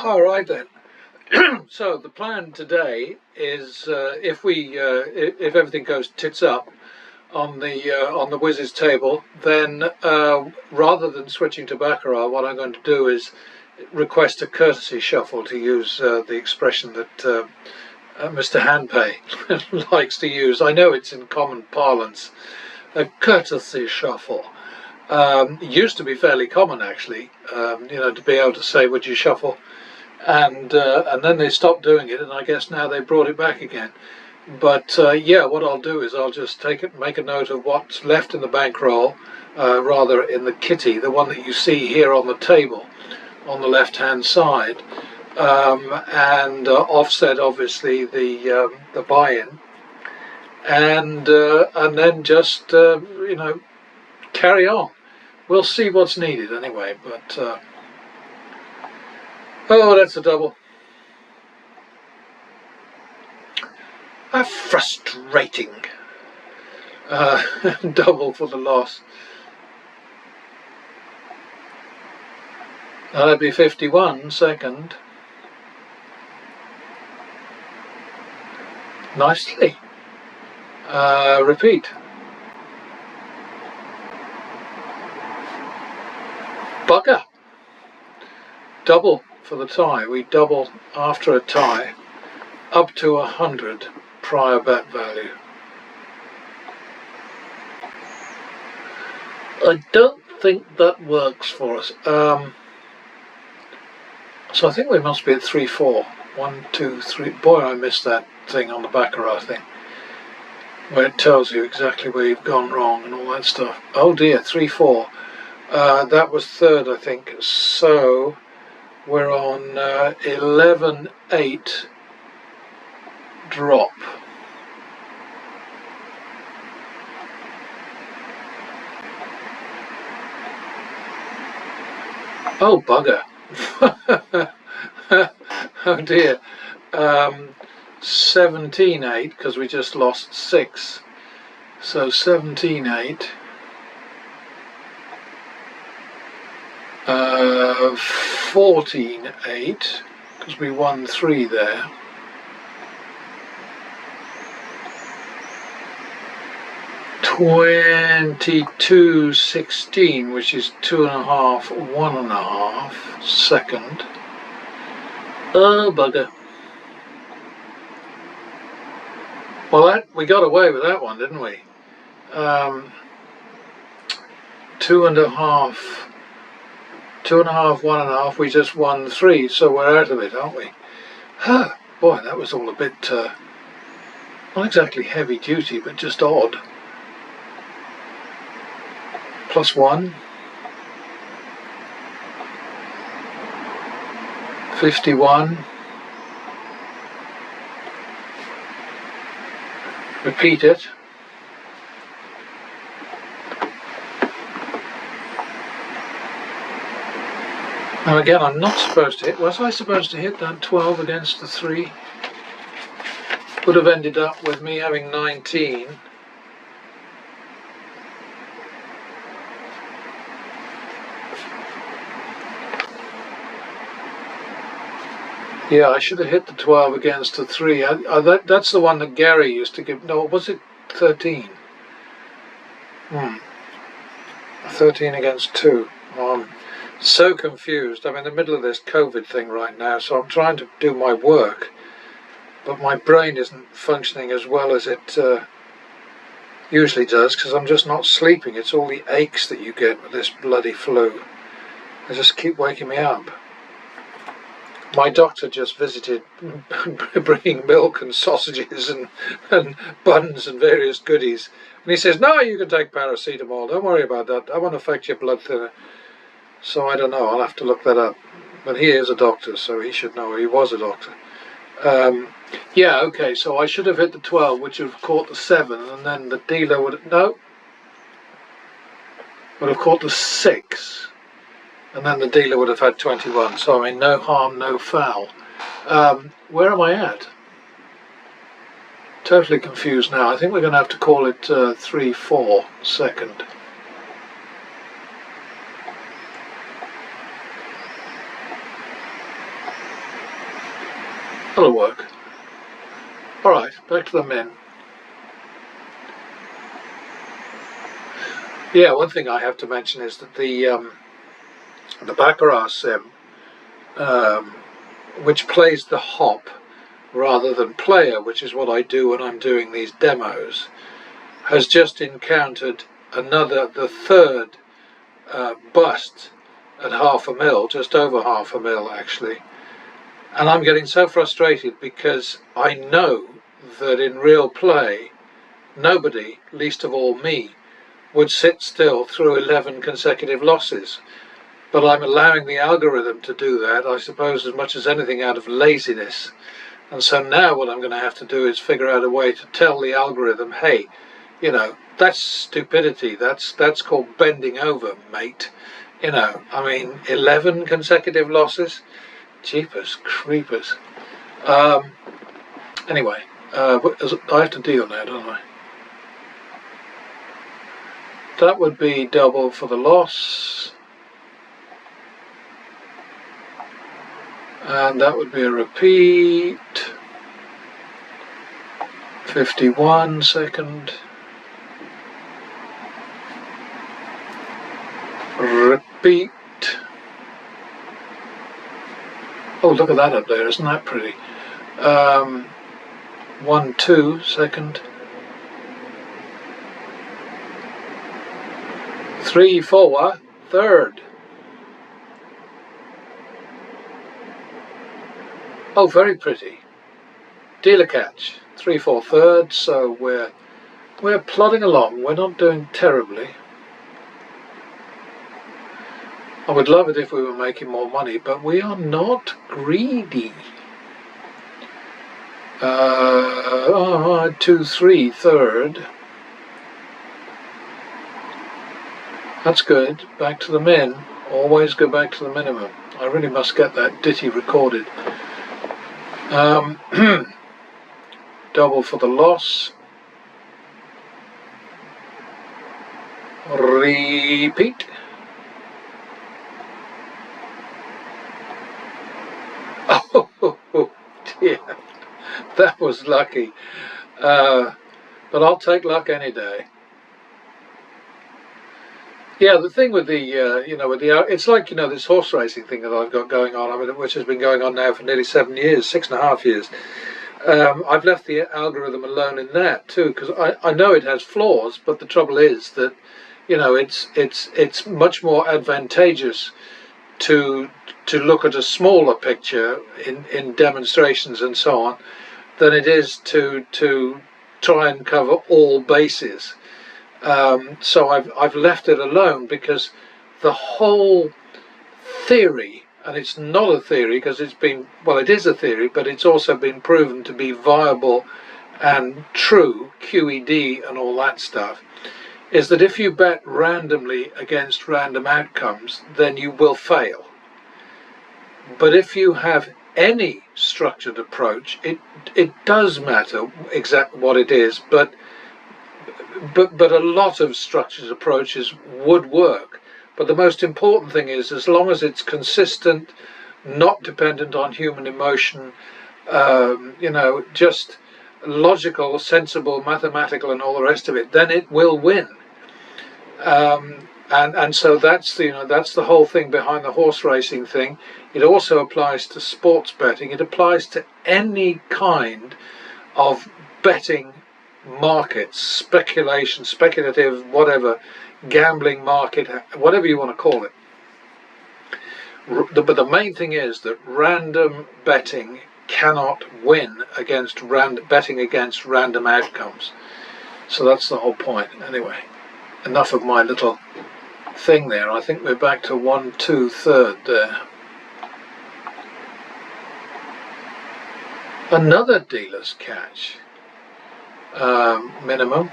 All right then. So the plan today is, if everything goes tits up on the Wiz's table, then rather than switching to baccarat, what I'm going to do is request a courtesy shuffle, to use the expression that Mr. Handpay likes to use. I know it's in common parlance, a courtesy shuffle. It used to be fairly common, actually, to be able to say, "Would you shuffle?" And then they stopped doing it, and I guess now they brought it back again. But yeah, what I'll do is I'll just make a note of what's left in the bankroll, rather in the kitty, the one that you see here on the table on the left-hand side, and offset obviously the buy-in, and then just carry on. We'll see what's needed anyway. But oh, that's a double. Frustrating. Double for the loss. That'd be 51 second. Nicely. Repeat. Bugger. Double for the tie. We double after a tie up to 100 prior bet value. I don't think that works for us. So I think we must be at 3-4. 1, 2, 3. Boy, I missed that thing on the baccarat thing, where it tells you exactly where you've gone wrong and all that stuff. Oh dear, 3-4. That was third, I think. So we're on 11-8 drop. Oh bugger. Oh dear. 17-8, because we just lost 6. So 17-8. 14-8, because we won 3 there. 22-16, which is 2.5, 1.5 second. Oh bugger. Well, we got away with that one, didn't we? 2.5, 1.5. We just won 3, so we're out of it, aren't we? Huh. Boy, that was all a bit not exactly heavy duty, but just odd. +1. 51. Repeat it. Now again, I'm not supposed to hit. Was I supposed to hit that 12 against the 3? Would have ended up with me having 19. Yeah, I should have hit the 12 against the 3. That's the one that Gary used to give. No, was it 13? 13 against 2. I'm so confused. I'm in the middle of this COVID thing right now, so I'm trying to do my work, but my brain isn't functioning as well as it usually does, because I'm just not sleeping. It's all the aches that you get with this bloody flu. They just keep waking me up. My doctor just visited, bringing milk and sausages and buns and various goodies. And he says, "No, you can take paracetamol. Don't worry about that. That won't affect your blood thinner." So I don't know. I'll have to look that up. But he is a doctor, so he should know. He was a doctor. Yeah, okay. So I should have hit the 12, which would have caught the 7, and then the dealer would have caught the 6. And then the dealer would have had 21. So I mean, no harm, no foul. Where am I at? Totally confused now. I think we're going to have to call it 3-4 second. That'll work. Alright, back to the min. Yeah, one thing I have to mention is that the baccarat sim, which plays the hop rather than player, which is what I do when I'm doing these demos, has just encountered the third bust at $500,000, just over $500,000 actually. And I'm getting so frustrated because I know that in real play, nobody, least of all me, would sit still through 11 consecutive losses. But I'm allowing the algorithm to do that, I suppose, as much as anything out of laziness. And so now what I'm going to have to do is figure out a way to tell the algorithm, hey, you know, that's stupidity. That's called bending over, mate. You know, I mean, 11 consecutive losses? Jeepers creepers. Anyway, I have to deal now, don't I? That would be double for the loss. And that would be a repeat. 51 second. Repeat. Oh, look at that up there, isn't that pretty? 1, 2 second. 3, 4 third. Oh, very pretty. Dealer catch. 3, 4 thirds. So we're plodding along. We're not doing terribly. I would love it if we were making more money, but we are not greedy. 2, 3 third. That's good. Back to the min. Always go back to the minimum. I really must get that ditty recorded. Double for the loss. Repeat. Oh dear, that was lucky. But I'll take luck any day. Yeah, the thing with the, it's like, this horse racing thing that I've got going on, which has been going on now for nearly 7 years, 6.5 years. I've left the algorithm alone in that too, because I know it has flaws, but the trouble is that, it's much more advantageous to look at a smaller picture in demonstrations and so on than it is to try and cover all bases. So I've left it alone because the whole theory, and it's not a theory because it is a theory, but it's also been proven to be viable and true, QED and all that stuff, is that if you bet randomly against random outcomes, then you will fail. But if you have any structured approach, it does matter exactly what it is, but a lot of structured approaches would work. But the most important thing is, as long as it's consistent, not dependent on human emotion, just logical, sensible, mathematical, and all the rest of it, then it will win. And so that's the whole thing behind the horse racing thing. It also applies to sports betting. It applies to any kind of betting markets, speculation, speculative, whatever, gambling market, whatever you want to call it. But the main thing is that random betting cannot win against betting against random outcomes. So that's the whole point. Anyway, enough of my little thing there. I think we're back to 1, 2 third there. Another dealer's catch. Minimum.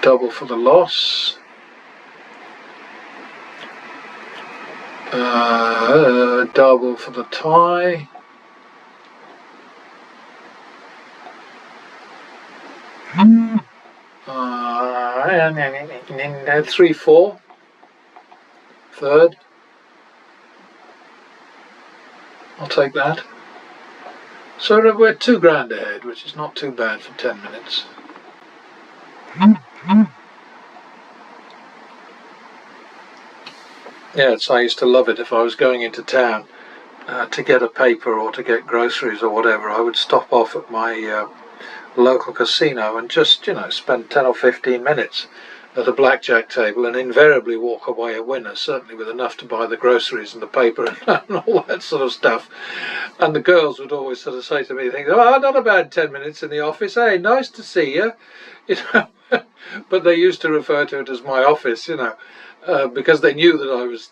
Double for the loss. Double for the tie. 3, 4 third. I'll take that. So we're £2 ahead, which is not too bad for 10 minutes. Yes, I used to love it. If I was going into town to get a paper or to get groceries or whatever, I would stop off at my local casino and just, spend 10 or 15 minutes at a blackjack table and invariably walk away a winner, certainly with enough to buy the groceries and the paper and all that sort of stuff. And the girls would always sort of say to me things, "Oh, not a bad 10 minutes in the office. Hey, nice to see you." But they used to refer to it as my office, because they knew that I was,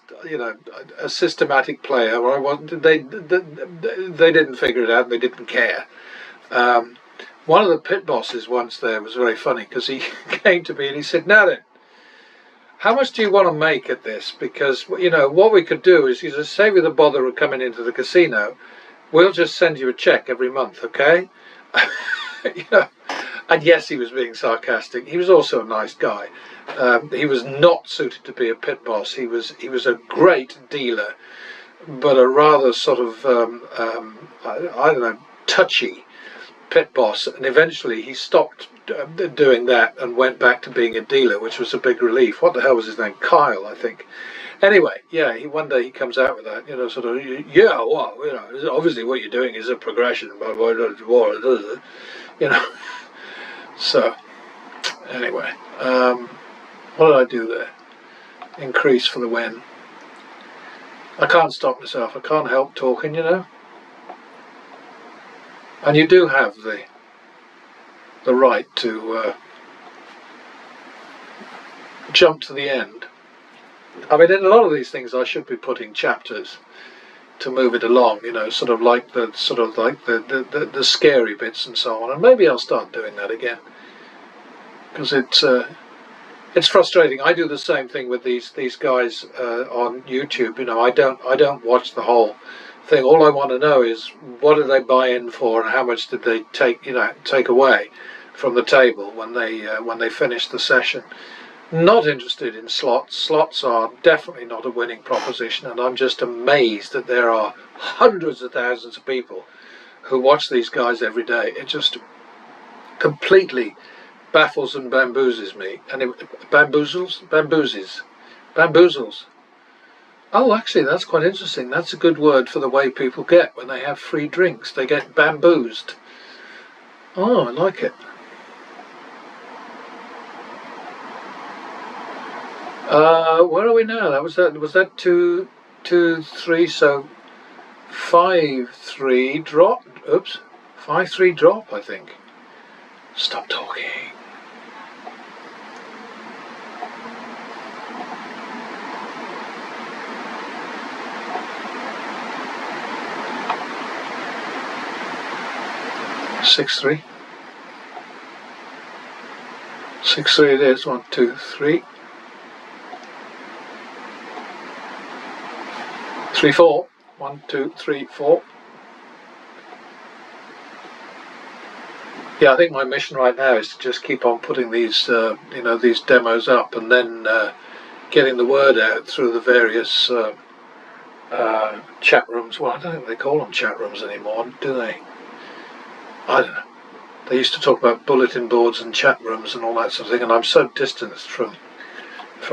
a systematic player. Or I wasn't. They didn't figure it out. They didn't care. One of the pit bosses once there was very funny because he came to me and he said, "Now then, how much do you want to make at this? Because, what we could do is, save you the bother of coming into the casino. We'll just send you a check every month, okay?" And yes, he was being sarcastic. He was also a nice guy. He was not suited to be a pit boss. He was a great dealer, but a rather sort of, I don't know, touchy pit boss, and eventually he stopped doing that and went back to being a dealer, which was a big relief. What the hell was his name? Kyle, I think. Anyway, yeah, one day he comes out with that, sort of, yeah, well, obviously what you're doing is a progression, but So, anyway, what did I do there? Increase for the win. I can't stop myself. I can't help talking, And you do have the right to jump to the end. I mean, in a lot of these things, I should be putting chapters to move it along. Sort of like the scary bits and so on. And maybe I'll start doing that again, because it's frustrating. I do the same thing with these guys on YouTube. I don't watch the whole thing. All I want to know is what did they buy in for, and how much did they take away from the table when they finish the session. Not interested in slots. Slots are definitely not a winning proposition, and I'm just amazed that there are hundreds of thousands of people who watch these guys every day. It just completely baffles and bamboozles me. And bamboozles. Oh, actually, that's quite interesting. That's a good word for the way people get when they have free drinks. They get bamboozed. Oh, I like it. Where are we now? Was that 2-3? So 5-3 drop. Oops, 5-3 drop. I think. Stop talking. Six three. 6-3 it is. 1, 2, 3. 3-4. 1, 2, 3, 4. Yeah, I think my mission right now is to just keep on putting these, these demos up, and then getting the word out through the various chat rooms. Well, I don't think they call them chat rooms anymore, do they? I don't know. They used to talk about bulletin boards and chat rooms and all that sort of thing, and I'm so distanced from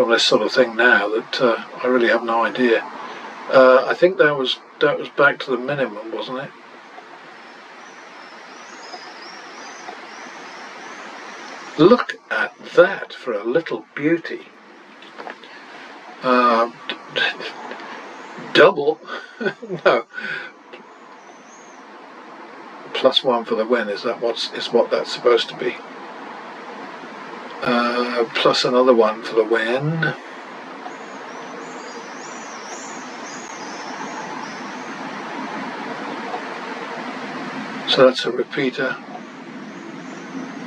this sort of thing now that I really have no idea. I think that was back to the minimum, wasn't it? Look at that for a little beauty. Double? No. +1 for the win. Is what that's supposed to be? Plus another 1 for the win. So that's a repeater.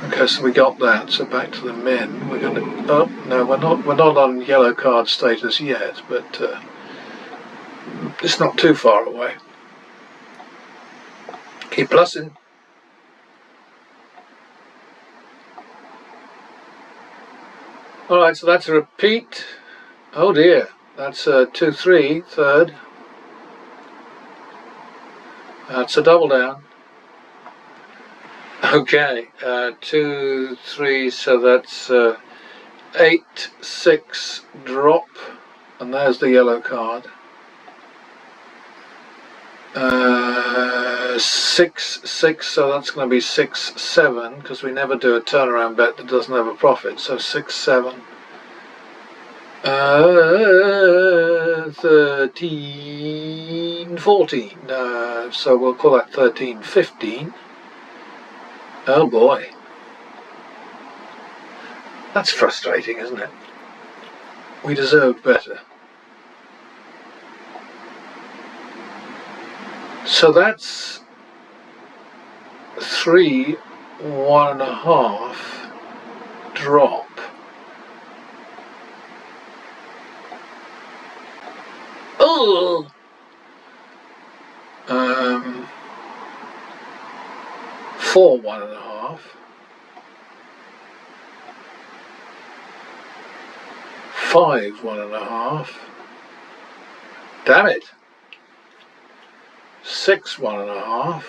Okay, so we got that. So back to the min. We're going to. Oh no, we're not on yellow card status yet, but it's not too far away. Keep plussing. All right, so that's a repeat. Oh dear, that's 2-3 third. That's a double down. Okay, 2, 3, so that's 8, 6 drop, and there's the yellow card. 6, 6, so that's going to be 6, 7, because we never do a turnaround bet that doesn't have a profit. So 6, 7. 13, 14. So we'll call that 13, 15. Oh boy. That's frustrating, isn't it? We deserved better. So that's 3, 1.5 drop. Oh! 4, 1.5. 5, 1.5. Damn it. 6, 1.5.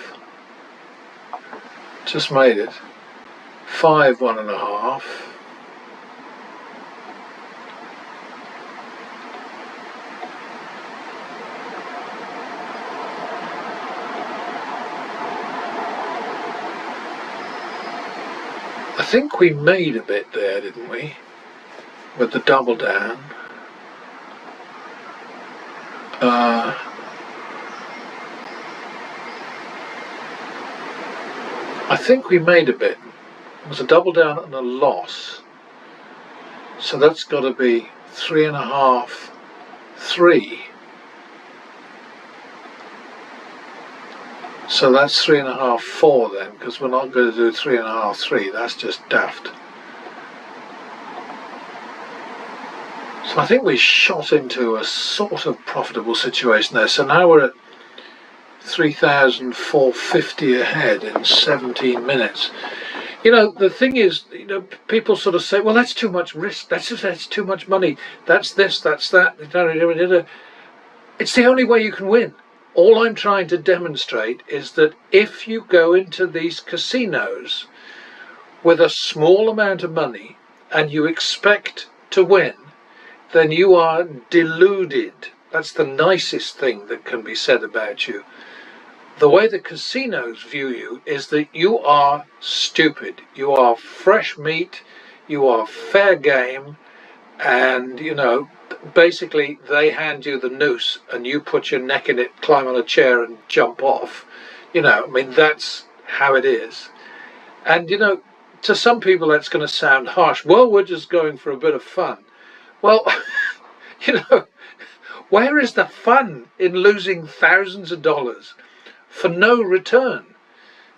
Just made it. 5, 1.5. I think we made a bit there, didn't we? With the double down. I think we made a bit. It was a double down and a loss. So that's got to be 3.5, 3. So that's 3.5, 4 then, because we're not going to do 3.5, 3. That's just daft. So I think we shot into a sort of profitable situation there. So now we're at 3,450 ahead in 17 minutes. You know, the thing is, you know, people sort of say, well, that's too much risk. That's too much money. That's this, that's that. It's the only way you can win. All I'm trying to demonstrate is that if you go into these casinos with a small amount of money and you expect to win, then you are deluded. That's the nicest thing that can be said about you. The way the casinos view you is that you are stupid. You are fresh meat, you are fair game, and, you know, basically they hand you the noose and you put your neck in it, climb on a chair and jump off. You know, I mean, that's how it is. And, you know, to some people that's going to sound harsh. Well, we're just going for a bit of fun. Well, you know, where is the fun in losing thousands of dollars for no return?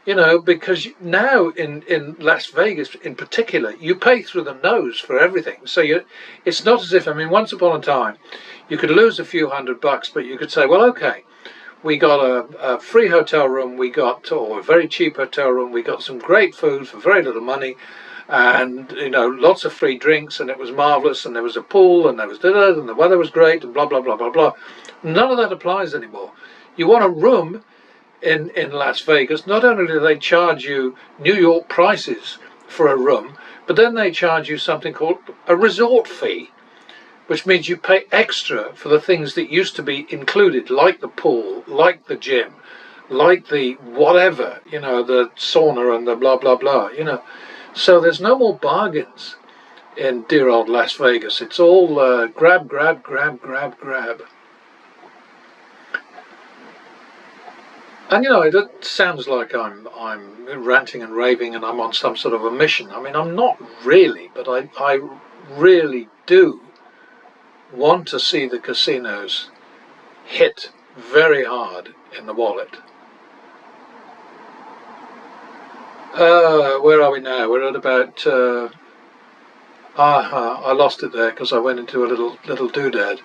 You know, because now in Las Vegas in particular, you pay through the nose for everything. So it's not as if, I mean, once upon a time, you could lose a few $100, but you could say, well, okay, we got a free hotel room, we got, or a very cheap hotel room, we got some great food for very little money, and, you know, lots of free drinks, and it was marvelous, and there was a pool, and there was dinner, and the weather was great, and blah, blah, blah, blah, blah. None of that applies anymore. You want a room in Las Vegas, not only do they charge you New York prices for a room, but then they charge you something called a resort fee, which means you pay extra for the things that used to be included, like the pool, like the gym, like the whatever, you know, the sauna and the blah, blah, blah, you know. So there's no more bargains in dear old Las Vegas. It's all grab, grab, grab, grab, grab. And, you know, it sounds like I'm ranting and raving and I'm on some sort of a mission. I mean, I'm not really, but I really do want to see the casinos hit very hard in the wallet. Where are we now? We're at about... I lost it there because I went into a little doodad.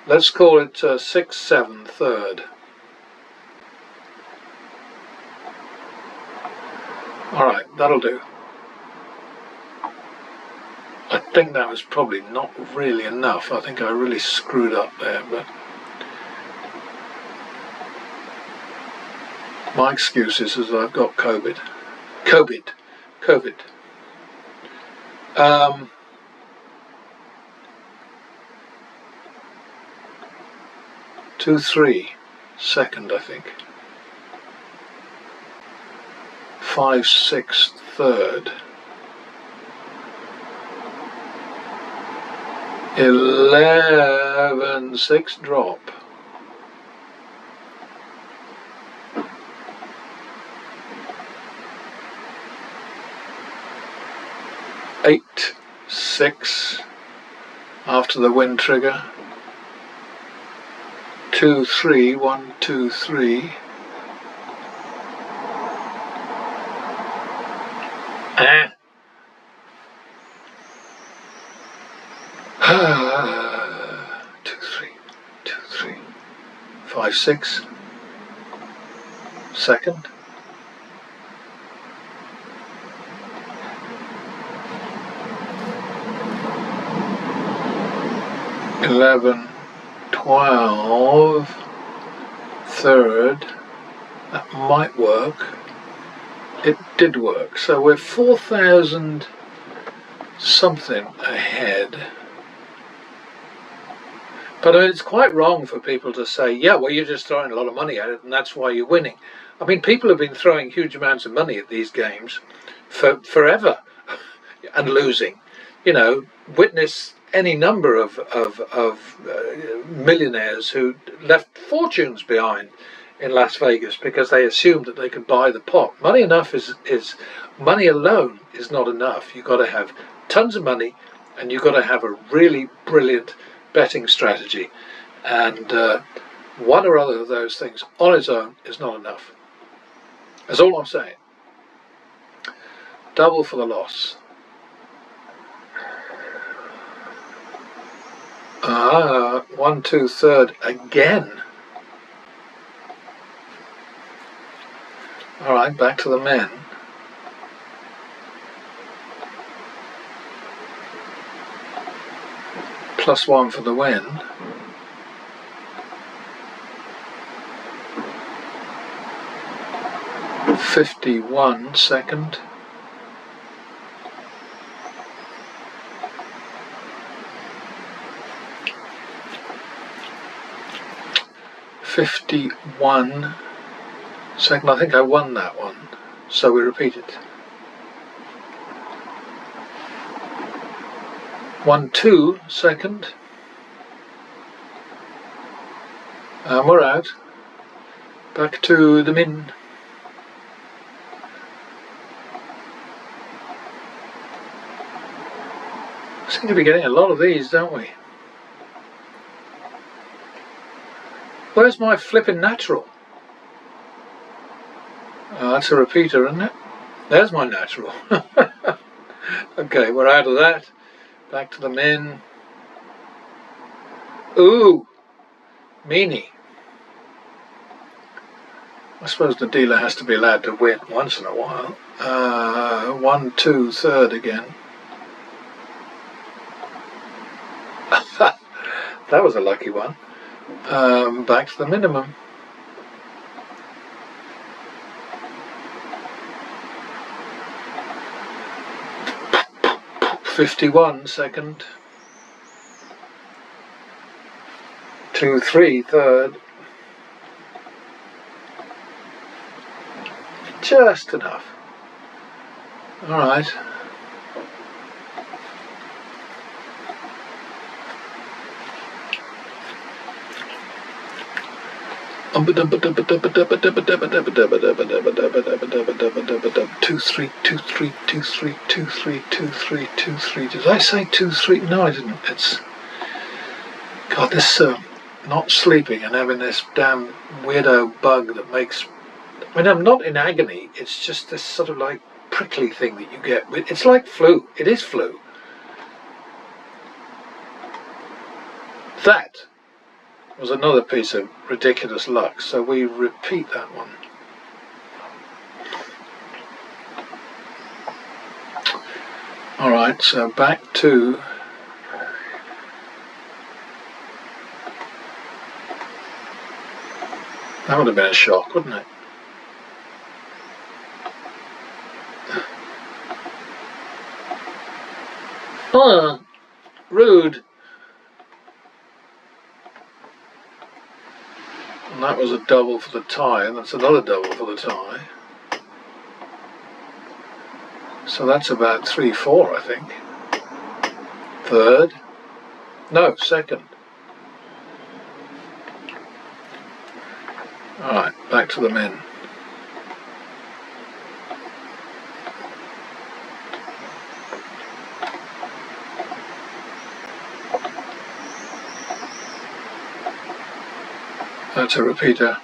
Let's call it 6, 7, third. Alright, that'll do. I think that was probably not really enough. I think I really screwed up there, but My excuse is I've got COVID. COVID. 2-3 second, I think. 5-6 third. 11-6 drop. 8-6 after the win trigger. 2-3, 1, 2, 3. Ah. 2-3, 2-3. 5-6 second. 11-12 third. That might work. It did work. So we're 4,000 something ahead. But it's quite wrong for people to say, yeah, well, you're just throwing a lot of money at it and that's why you're winning. I mean, people have been throwing huge amounts of money at these games forever and losing. You know, witness any number of millionaires who left fortunes behind in Las Vegas because they assumed that they could buy the pot. Money alone is not enough. You've got to have tons of money and you've got to have a really brilliant betting strategy, and one or other of those things on its own is not enough. That's all I'm saying. Double for the loss. 1, 2 third again. All right, back to the men. +1 for the win. 51 second. 51 second. I think I won that one, so we repeat it. 1-2 second. And we're out. Back to the min. Seem to be getting a lot of these, don't we? Where's my flipping natural? That's a repeater, isn't it? There's my natural. Okay, we're out of that. Back to the min. Ooh, meanie. I suppose the dealer has to be allowed to win once in a while. 1, 2 third again. That was a lucky one. Back to the minimum. $51 second. 2, 3 third. Just enough. All right. Two, three, 2, 3, 2, 3, 2, 3, 2, 3, 2, 3. Did I say 2, 3? No, I didn't. It's God. This not sleeping and having this damn weirdo bug that makes. I mean, I'm not in agony. It's just this sort of like prickly thing that you get. It's like flu. It is flu. That was another piece of ridiculous luck, so we repeat that one. Alright, so back to that would have been a shock, wouldn't it? Oh, rude. And that was a double for the tie, and that's another double for the tie. So that's about 3-4, I think. Third. No, second. Alright, back to the men. That's a repeater.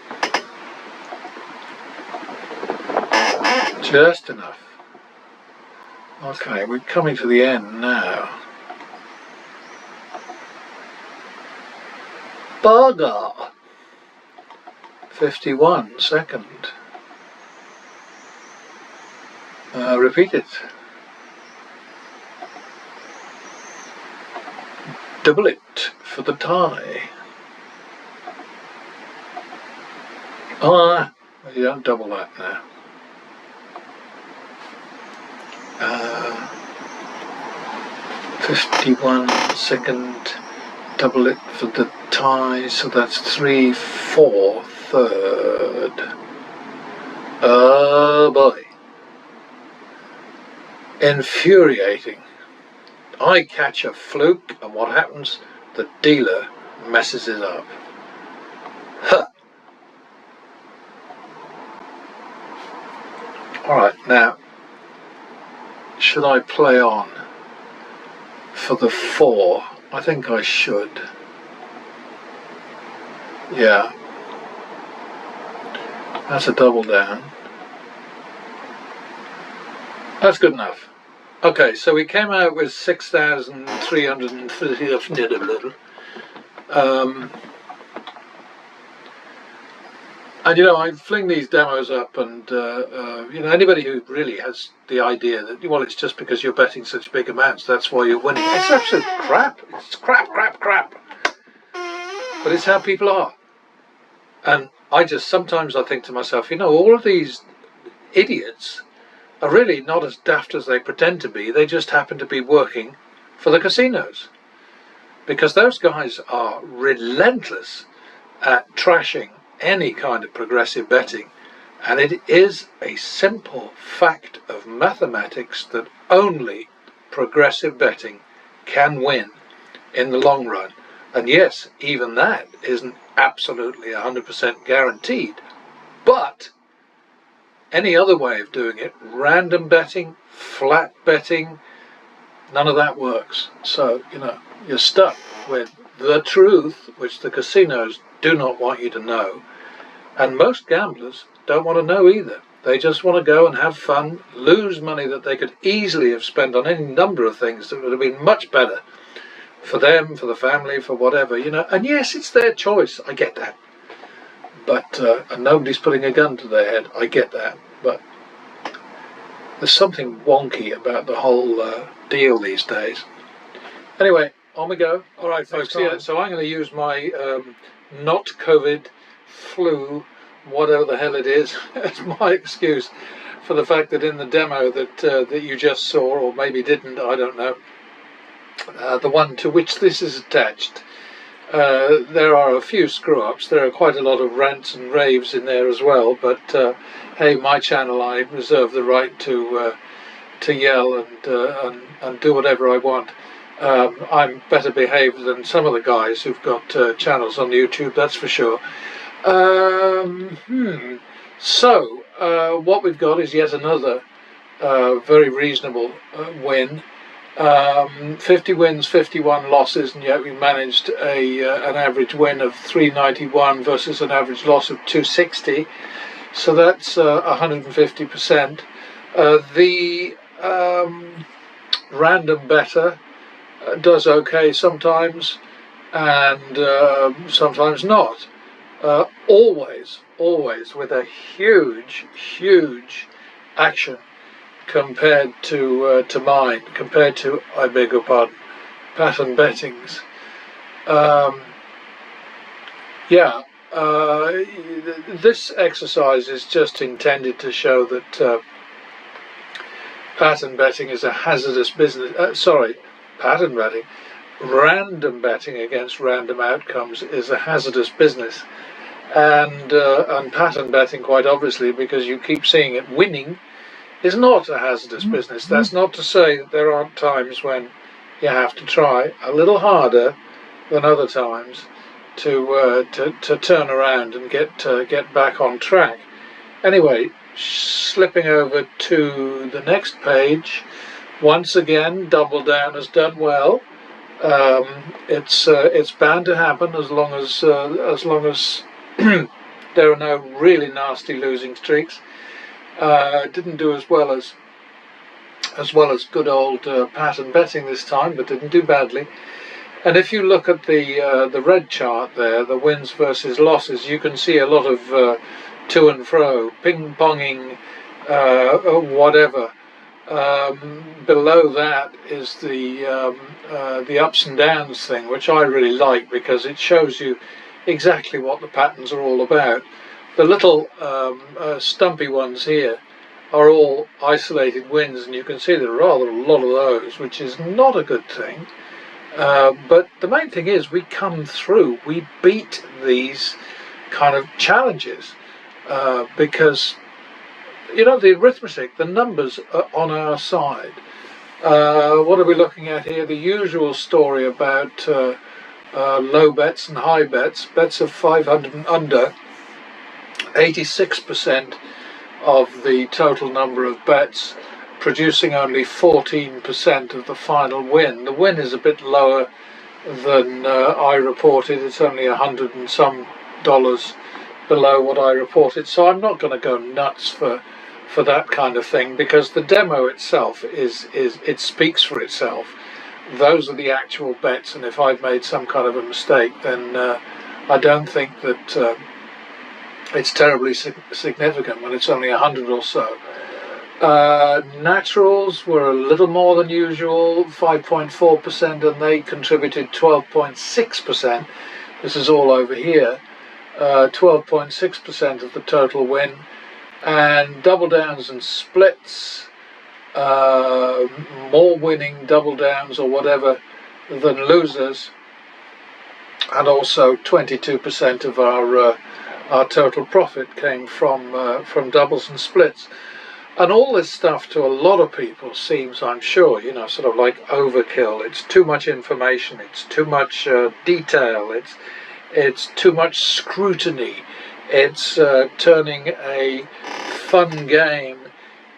Just enough. Okay, we're coming to the end now. Bugger! 51, second. Repeat it. Double it for the tie. You don't double that now. 51, second. Double it for the tie, so that's 3-4, third. Oh boy. Infuriating. I catch a fluke, and what happens? The dealer messes it up. Huh. Alright, now, should I play on for the 4? I think I should. Yeah. That's a double down. That's good enough. Okay, so we came out with 6,330. And you know, I fling these demos up, and you know, anybody who really has the idea that, well, it's just because you're betting such big amounts, that's why you're winning. It's absolute crap. It's crap. But it's how people are. And sometimes I think to myself, you know, all of these idiots are really not as daft as they pretend to be. They just happen to be working for the casinos. Because those guys are relentless at trashing any kind of progressive betting, and it is a simple fact of mathematics that only progressive betting can win in the long run. And yes, even that isn't absolutely 100% guaranteed, but any other way of doing it, random betting, flat betting, none of that works. So, you know, you're stuck with the truth, which the casinos do not want you to know, and most gamblers don't want to know either. They just want to go and have fun, lose money that they could easily have spent on any number of things that would have been much better for them, for the family, for whatever, you know. And yes, it's their choice, I get that, but and nobody's putting a gun to their head, I get that, but there's something wonky about the whole deal these days. Anyway, on we go. All right, folks. Yeah, so I'm going to use my not COVID, flu, whatever the hell it is, as my excuse for the fact that in the demo that that you just saw, or maybe didn't, I don't know, the one to which this is attached, there are a few screw-ups. There are quite a lot of rants and raves in there as well. But hey, my channel, I reserve the right to yell and do whatever I want. I'm better behaved than some of the guys who've got channels on YouTube, that's for sure. So what we've got is yet another very reasonable win. 50 wins, 51 losses, and yet we managed an average win of 391 versus an average loss of 260. So that's 150%. The random better does okay sometimes, and sometimes not. Always with a huge action compared to mine, compared to, I beg your pardon, pattern bettings. This exercise is just intended to show that pattern betting is a hazardous business. pattern betting. Random betting against random outcomes is a hazardous business, and pattern betting, quite obviously, because you keep seeing it winning, is not a hazardous business. That's not to say that there aren't times when you have to try a little harder than other times to turn around and get back on track. Anyway, slipping over to the next page, once again, Double Down has done well. It's bound to happen as long as there are no really nasty losing streaks. Didn't do as well as good old pattern betting this time, but didn't do badly. And if you look at the red chart there, the wins versus losses, you can see a lot of to and fro, ping-ponging, whatever. Below that is the ups and downs thing, which I really like because it shows you exactly what the patterns are all about. The little stumpy ones here are all isolated wins, and you can see there are rather a lot of those, which is not a good thing. But the main thing is we come through, we beat these kind of challenges because, you know, the arithmetic, the numbers are on our side. What are we looking at here? The usual story about low bets and high bets. Bets of 500 and under, 86% of the total number of bets, producing only 14% of the final win. The win is a bit lower than I reported. It's only $100 and some below what I reported, so I'm not going to go nuts for that kind of thing, because the demo itself it speaks for itself. Those are the actual bets, and if I've made some kind of a mistake, then I don't think that it's terribly significant when it's only 100 or so. Naturals were a little more than usual, 5.4%, and they contributed 12.6%. This is all over here. 12.6% of the total win. And double downs and splits, more winning double downs or whatever than losers, and also 22% of our total profit came from doubles and splits. And all this stuff to a lot of people seems, I'm sure, you know, sort of like overkill. It's too much information, it's too much detail, it's too much scrutiny. It's turning a fun game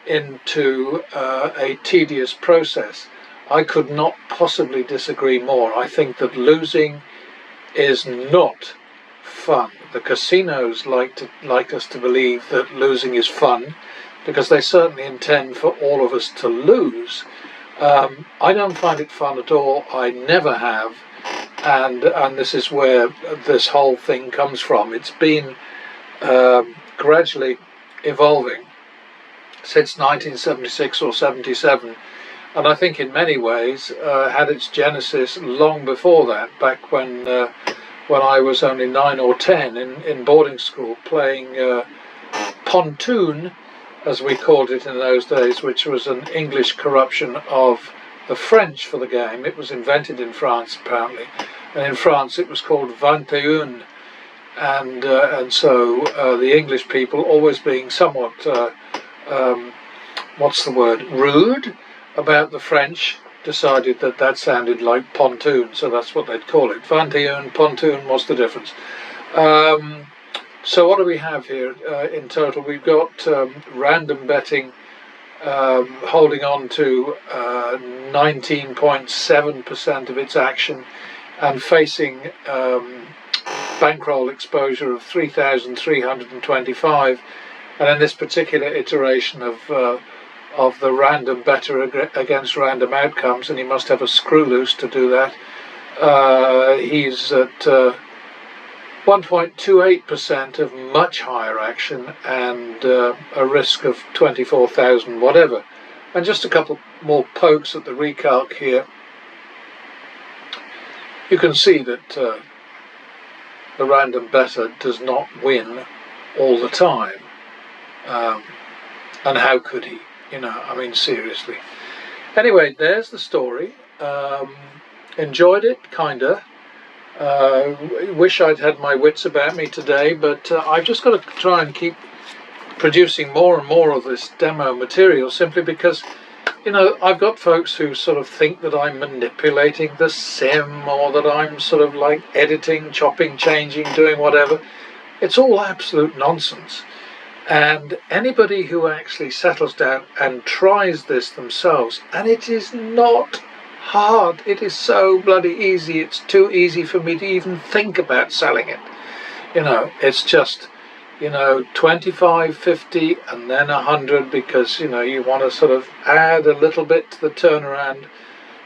into a tedious process. I could not possibly disagree more. I think that losing is not fun. The casinos like us to believe that losing is fun, because they certainly intend for all of us to lose. I don't find it fun at all. I never have, and this is where this whole thing comes from. It's been gradually evolving since 1976 or 77, and I think in many ways had its genesis long before that, back when I was only 9 or 10 in boarding school, playing pontoon, as we called it in those days, which was an English corruption of the French for the game. It was invented in France, apparently, and in France it was called 21. And so the English people, always being somewhat, rude about the French, decided that sounded like pontoon, so that's what they'd call it. 21, pontoon, what's the difference? So what do we have here in total? We've got random betting holding on to 19.7% of its action and facing bankroll exposure of 3,325, and in this particular iteration of the random better against random outcomes, and he must have a screw loose to do that, he's at 1.28% of much higher action and a risk of 24,000 whatever. And just a couple more pokes at the recalc here. You can see that the random better does not win all the time, and how could he? You know, I mean, seriously. Anyway, there's the story. Enjoyed it, kinda. Wish I'd had my wits about me today, but I've just got to try and keep producing more and more of this demo material, simply because, you know, I've got folks who sort of think that I'm manipulating the sim, or that I'm sort of like editing, chopping, changing, doing whatever. It's all absolute nonsense. And anybody who actually settles down and tries this themselves, and it is not hard, it is so bloody easy, it's too easy for me to even think about selling it. You know, it's just, you know, 25, 50 and then 100, because, you know, you want to sort of add a little bit to the turnaround,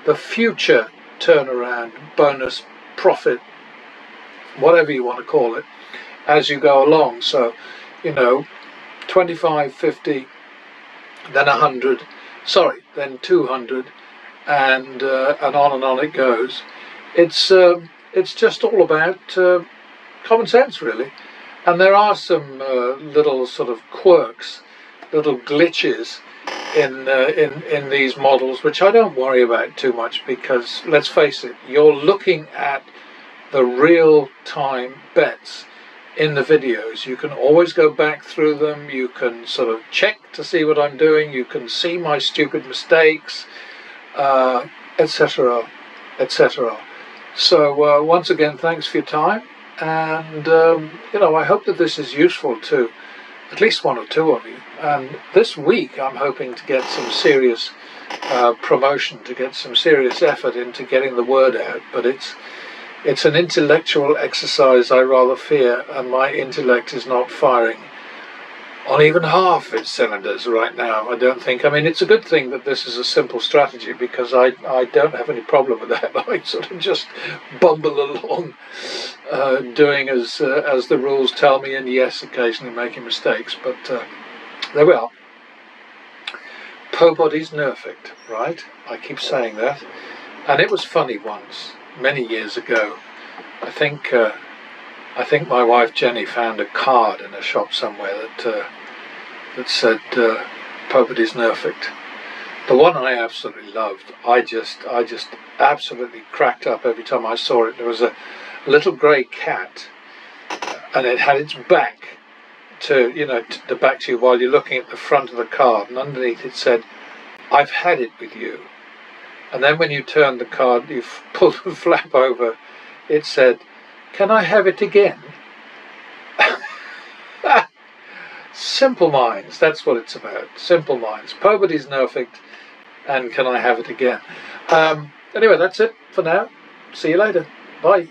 the future turnaround, bonus, profit, whatever you want to call it, as you go along. So, you know, 25, 50, then 100, sorry, then 200, and on it goes. It's just all about common sense, really. And there are some little sort of quirks, little glitches in these models, which I don't worry about too much, because let's face it, you're looking at the real-time bets in the videos. You can always go back through them, you can sort of check to see what I'm doing, you can see my stupid mistakes, etc., etc. So once again, thanks for your time, and you know, I hope that this is useful to at least one or two of you. And this week I'm hoping to get some serious promotion, to get some serious effort into getting the word out, but it's an intellectual exercise, I rather fear, and my intellect is not firing on even half its cylinders right now, I don't think. I mean, it's a good thing that this is a simple strategy, because I don't have any problem with that. I sort of just bumble along, doing as the rules tell me, and yes, occasionally making mistakes, but there we are. Po body's nerfect, right? I keep saying that. And it was funny once, many years ago. I think my wife Jenny found a card in a shop somewhere that said Poverty's Nerfect. The one I absolutely loved. I just absolutely cracked up every time I saw it. There was a little grey cat, and it had its back to, you know, the back to you while you're looking at the front of the card, and underneath it said, "I've had it with you." And then when you turned the card, you pulled the flap over, it said, "Can I have it again?" Simple minds, that's what it's about. Simple minds. Poverty's nerfect, and can I have it again? Anyway, that's it for now. See you later. Bye.